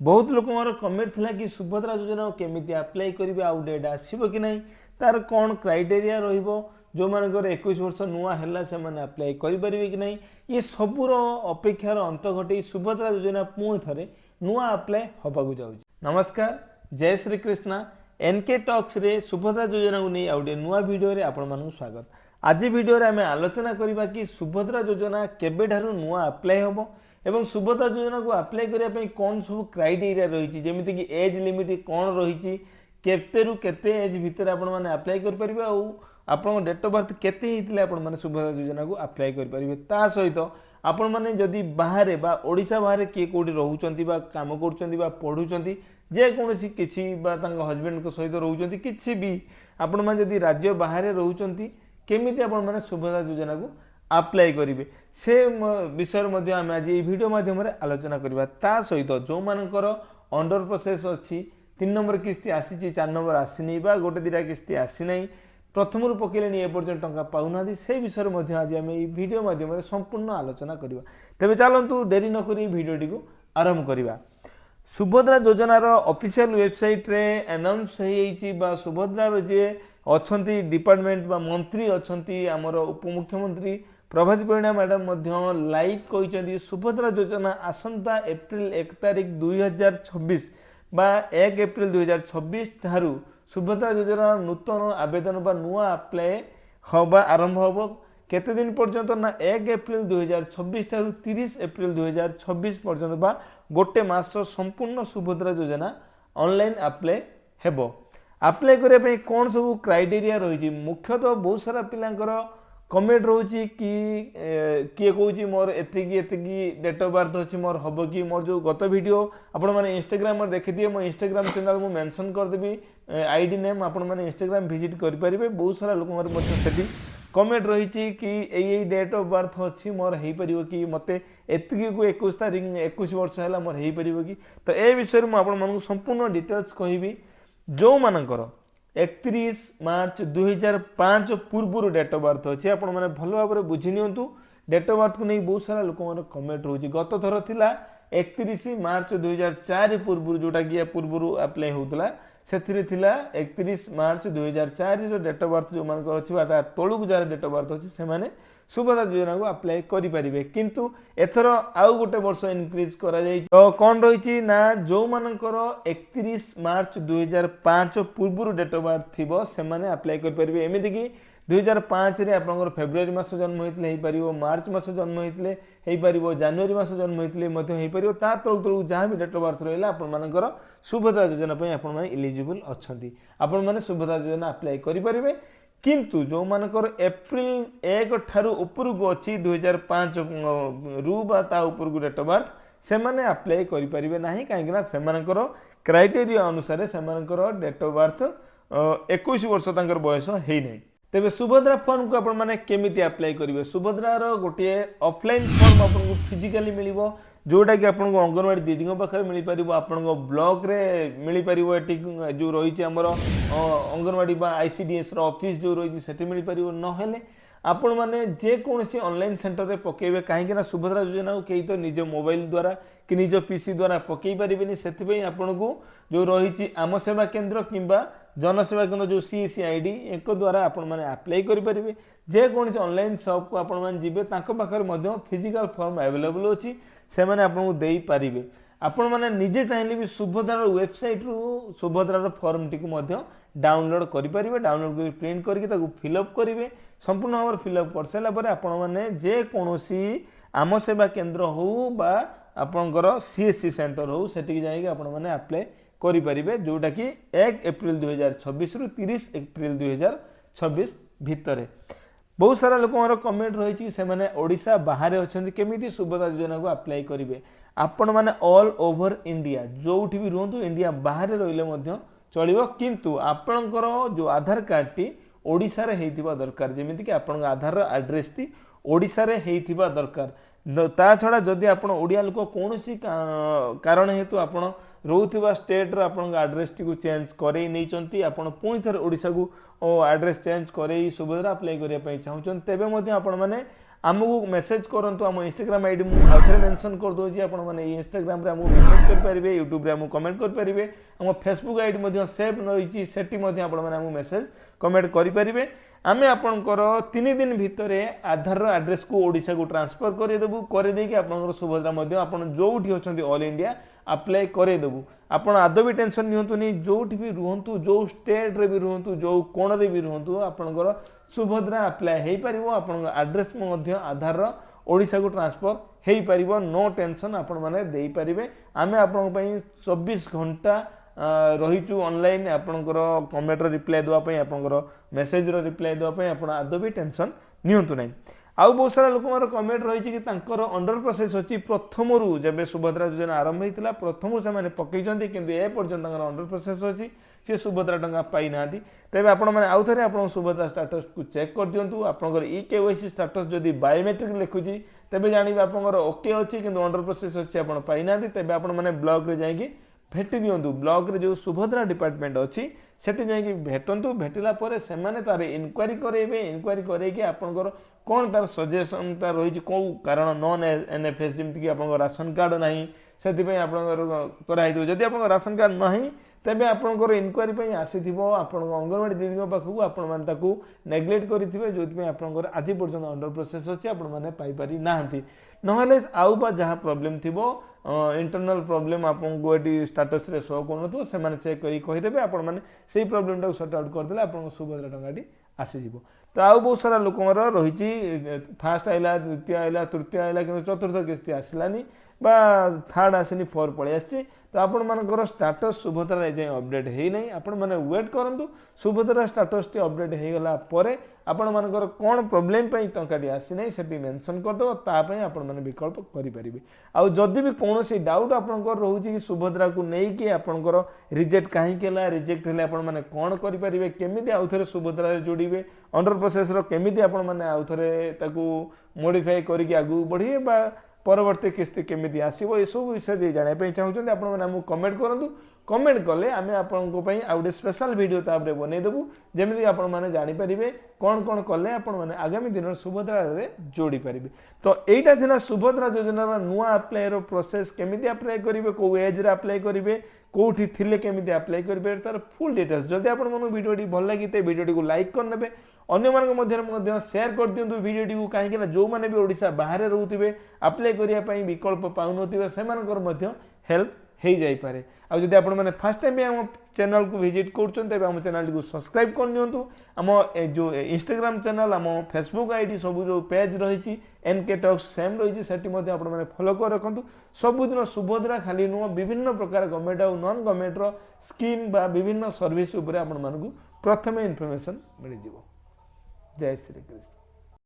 बहुत लोक कमेंट थिला कि सुभद्रा योजना केमिति अप्लाई करेंगे आउ डेट आसो कि नहीं तार कौन क्राइटेरिया रहिबो जो मानकर 21 वर्ष नुआ है से अप्लाई करेंगे कि नहीं ये सबूर अपेक्षार अंत घटे सुभद्रा योजना पुणी थे नुआ अप्लाई होगा जाऊँ। नमस्कार, जय श्री कृष्णा। एनके टॉक्स रे सुभद्रा योजना को नहीं आउटे नुआ वीडियो रे आपण मानू स्वागत। आज वीडियो रे आमे आलोचना करबा कि सुभद्रा योजना केबे ठारू नुआ अप्लाई होबो एवं सुभद्रा योजना को अप्लाई करिया पई कोन सब क्राइटेरिया रहिछि, जेमिति कि एज लिमिट कोन रहिछि, केते रु केते एज भीतर आपण माने अप्लाई कर परिबे आ आपण डेट ऑफ बर्थ केते हितले आपण माने सुभद्रा योजना को अप्लाई कर परिबे। ता सहित आपण माने जदि बाहर बा ओडिसा बाहर किए कोडी रहउचंती बा काम करूचंती बा पढुचंती जे कोनोसी किछि बा तांग हस्बैंड को सहित रहउचंती किछि भी आपण माने जदि राज्य बाहर रहउचंती केमिति आपण माने सुभद्रा योजना को अप्लाई करेंगे से विषय में आम आज ये वीडियो माध्यम आलोचना करवा। ता सहित जो मानकर अंडर प्रोसेस अच्छी 3 नंबर किस्ती आसी 4 नंबर आसीनी बा गोटे दिटा किस्ती आसी ना प्रथम रू पकड़े एपर्यंत टंका पाऊना से विषय में आज आम ये वीडियो माध्यम संपूर्ण आलोचना करवा। तेज चलतु डेरी नक भिडटी को आरंभ करवा। सुभद्रा योजनार ऑफिशियल वेबसाइट रे अनाउंस हो सुभद्रार जे अच्छी डिपार्टमेंट बा मंत्री अच्छी आमर उपमुख्यमंत्री प्रभाती परिणा मैडम लाइव कहते सुभद्रा योजना आसंता एप्रिल 1 तारिख 2026 बा 1 एप्रिल 2026 ठारू सुभद्रा योजना नूतन आवेदन बा नुआ अप्लाई हवा आरंभ हम केते दिन पर्यंत ना 1 एप्रिल 2026 ठारू 30 एप्रिल 2026 पर्यंत बा गोटे मास संपूर्ण सुभद्रा योजना ऑनलाइन अप्लाई हेबो। अप्लाई करने कौन सब क्राइटेरिया रही मुख्यतः बहुत सारा पिलांकर कमेंट रोची कि किए कहूँ मोर एति डेट ऑफ बर्थ अच्छी मोर हम कि मोर जो गत वीडियो आपण मैंने इंस्टाग्राम देखी दिए मो इंस्टाग्राम चैनल को मेंशन करदेवी आईडी नेम आपण मैंने इंस्टाग्राम विजिट करेंगे। बहुत सारा लोक कमेंट रही कि यही डेट ऑफ बर्थ अच्छी मोर हो पार कि मत एति को 21 तारीख 21 वर्ष है मोर हो पार कि तो ये विषय में आपको संपूर्ण डिटेल्स कहि जो मानकर 31 मार्च 2005 पूर्व डेट ऑफ बर्थ अच्छे आपण मैंने भल भाव बुझी नियंतु। डेट ऑफ बर्थ को नहीं बहुत सारा लोक कमेंट रोचे गत थर थिला 31 मार्च 2004 पूर्व जोटा कि पूर्व अप्लाई होता से 31 मार्च 2004 डेट ऑफ बर्थ जो मान अच्छी तौक जार डेट ऑफ बर्थ अच्छे से सुभद्रा योजना को अप्लाई करेंगे किंतु एथर आउ गोटे वर्ष इनक्रीज करा जाय तो कौन रही ना जो मानकर 31 मार्च 2005 पूर्व डेट ऑफ बर्थ थी से अप्लाई करेंगे। एमती कि 2005 रे आपनकर फेब्रुआरी मास जन्म होइतले हेइ परिबो, मार्च मास जन्म होइतले हेइ परिबो, जनवरी मास जन्म होइतले मध्य हेइ परिबो। ता तळु जहाँ भी डेट ऑफ बर्थ रहिला आपन मानकर सुभद्रा योजना पई आपन माने एलिजिबल अछंती, आपन माने सुभद्रा योजना अप्लाई करि परिबे। किंतु जो मानकर एप्रिल 1 ठारू ऊपर को अच्छी 2005 रु बा ता ऊपर को डेट ऑफ बर्थ से माने अप्लाई करि परिबे नाही काहेकि से मानकर क्राइटेरिया अनुसार से मानकर डेट ऑफ बर्थ 21 वर्ष तांकर बयस हेइ नै। तेबे सुभद्रा फॉर्म को आपण माने केमिति अप्लाई करिवे? सुभद्रार गोटे ऑफलाइन फॉर्म आपन को फिजिकली मिलिबो जोटा कि आपन को अंगनवाड़ी दीदी पाखे मिल पार, आपन को ब्लॉक रे मिल पार, जो रही आमर अंगनवाड़ी बा आईसीडीएस ऑफिस जो रही से मिल पार, नहेले आपण मैंने जेकोसी ऑनलाइन सेंटर रे पकेबे कहीं सुभद्रा योजना को कहीं तो निज मोबाइल द्वारा कि निज पीसी द्वारा पकई पारे से आपन को जो रही आम सेवा केन्द्र किंबा जनसेवा केन्द्र जो सीएससी आईडी एक द्वारा आपण मैंने अप्लाई करेंगे। जेकोसी ऑनलाइन शॉप को आपण मैंने जीवे पाखे फिजिकल फॉर्म अवेलेबल अच्छी से मैंने आपको दे पारे। आपण मैंने निजे चाहिए भी सुभद्रार वेबसाइट रु सुभद्रार फॉर्म टी को डाउनलोड करेंगे। डाउनलोड कर प्रिंट करके फिलअप करेंगे। संपूर्ण भाव फिलअप कर सारापर आपण मैंने जेकोसी आम सेवा केन्द्र हो बा आपणकर सीएससी सेंटर हो सेटिक जाइए आपण मैंने अप्लाई करेंगे जोटा कि 1 एप्रिल 2026 रु 30 एप्रिल 2026 भितर। बहुत सारा लोक कमेंट रही से ओडिशा बाहर अच्छा केमी सुभद्रा योजना को अप्लाई करेंगे। आपण मैंने ऑल ओवर इंडिया जो भी रुहतु इंडिया बाहर रही चलो किंतु आपणकर जो आधार कार्ड टी ओडिशा रे हेइथिबा दरकार, जेमिति कि आपन आधार एड्रेस टी ओडिशा रे हेइथिबा दरकार। ता छड़ा जदि आपण ओडिया लोक कोनोसी कारण हेतु आपण रोथिबा स्टेट रो आपण एड्रेस टी को चेंज करे नै चंती, आपण पुनी थर ओडिशा को एड्रेस चेंज करे सुभद्रा अप्लाई करिया पई चाहउछन, तेबे मध्ये आपण माने आमको मेसेज करूँ आम इंस्टाग्राम आईडी मुझे मेंशन कर दूसरी आप इंस्टाग्राम रे आमको मेसेज करेंगे यूट्यूब रे आमको कमेंट करेंगे आम फेसबुक आईडी सेव रही से मेसेज कमेंट करेंगे आमे आपणकर 3 दिन भितर आधार एड्रेस को ओडिशा को ट्रांसफर करदेबू करदेकी आपणकर सुभद्रा मध्य आपण जोठी अछंती ऑल इंडिया अप्लाई करदेबू आपण आदौ भी टेंशन नियंतुनी जोठी भी रुहंतु जो स्टेट रे भी रुहंतु जो कोण रे भी रुहंतु आपणकर सुभद्रा अप्लाई हेई परिबो आपण एड्रेस मध्य आधार ओडिशा को ट्रांसफर हेई परिबो नो टेंशन आपण माने देई परिबे आमे आपण पई 24 घंटा रहीचु ऑनलाइन आपणकर कमेंट रिप्लाई देवाई आपणकर मेसेज रिप्लाई देवाई आप आदौ भी टेंशन नियंतु नहीं आउ बहुत सारा लोक कमेंट रही कि अंडर प्रोसेस अच्छी प्रथम जब सुभद्रा योजना आरंभ होता प्रथम से पकई कि एपर्यंत अंडर प्रोसेस अच्छी सी सुभद्रा टंका पाई ना तेज आपण मैंने आउ थे आप सुभद्रा स्टाटस को चेक कर दिंतु आपंकर EKYC स्टाटस जदि बायोमेट्रिक लिखुची तेज जानवे आपंकर ओके अच्छी कि अंडर प्रोसेस अच्छी आप पाई ना तेज आप ब्लॉक रे जाइए भेटी दिंतु ब्लॉक रे जो सुभद्रा डिपार्टमेंट अच्छी सेठी जाइए भेटंतु भेटिला परे सेमाने तार इनक्वारी करेबे इनक्वारी करैके आपनकर कोन तार सजेशन ता रही को कारण नॉन NFS जेमति कि आपन राशन कार्ड नाही सेति पय आपनकर कराइ दो जदि आपन राशन कार्ड नाही तेबे आपनकर इनक्वारी पय आसीथिबो आपन अंगनवाड़ी दीदी पाखु आपन मान ताकू नेग्लेक्ट करिथिबे जोति पय आपनकर आजि पर्यंत अंडर प्रोसेस अछि आपन माने पाई पारि नाहंती नहले आउ बा जहा प्रॉब्लम थिबो इंटरनल प्रॉब्लम आपको ये स्टाटस रे शो कर से चेक करी कहीदेवे आपण मैंने से प्रॉब्लम टाक सॉर्ट आउट करदे आपन सुभद्रा टंकाटी आसीଯିव तो आउ बहुत सारा लोक रही फास्ट आइला द्वितीय आइला तृतीय आइला कि चतुर्थ किस्ती आसलानी बा थर्ड आसनी 4 पलि आसी तो आपण मानकर स्टाटस सुभद्रा ए अपडेट है नहीं आपण माने वेट करंतु सुभद्रा स्टाटस टी अपडेट हो गला परे आपण मानकर कोन प्रॉब्लम पई टंकाटी आसी नहीं सेटी मेंशन कर दो ता पई आपण माने विकल्प करि परिबे आ जदि भी कोनोसी डाउट आपनकर रहउची कि सुभद्रा को नै कि आपनकर रिजेक्ट काहे केला रिजेक्ट हेले आपण माने कोन करि परिबे केमिति आउथरे सुभद्रा रे जोड़िबे अंडर प्रोसेस रो केमिति आपण माने आउथरे ताकू मॉडिफाई करि कि आगु बढ़िए बा परवर्ती किस्ती केमिति आसीबो ए सब विषय जाने पे चाहउछन आपण माने हमु कमेंट करंतु कमेंट कले आमे आपनको पई आ गुटे स्पेशल वीडियो ताबरे बनै देबु जेमिति आपण माने जानि परिबे कोन कोन कले आपण माने आगामी दिन सुभद्रा रे जोड़ी परिबे तो एटा थिना सुभद्रा योजना रा नुवा अप्लाई रो प्रोसेस केमिति अप्लाई करिवे को एज रे अप्लाई करिवे कोठी थिले केमिति अप्लाई करिवे तार फुल डिटेल्स जदि आपण मनु वीडियोटी भल लागिते वीडियोटी को लाइक कर नेबे अन्य मानक मध्य शेयर कर दिंतु वीडियोटी को कहीं जो मैंने भी ओडिशा बाहर रोते अप्लाई करने विकल्प पाउन से हेल्प हो जापे आउ जब आपने फास्ट टाइम आम चैनल को विजिट कर चैनल को सब्सक्राइब कर नियंतु आम जो इंस्टाग्राम चैनल आम फेसबुक आईडी सब जो पेज रही NK Talks सेम रही है फॉलो कर रखु सबुदिन सुभद्रा खाली नुह विभिन्न प्रकार गवर्नमेंट और नॉन गवर्नमेंट स्कीम बा विभिन्न सर्विस प्रथम इनफॉरमेशन मिल जाए जय श्री कृष्ण।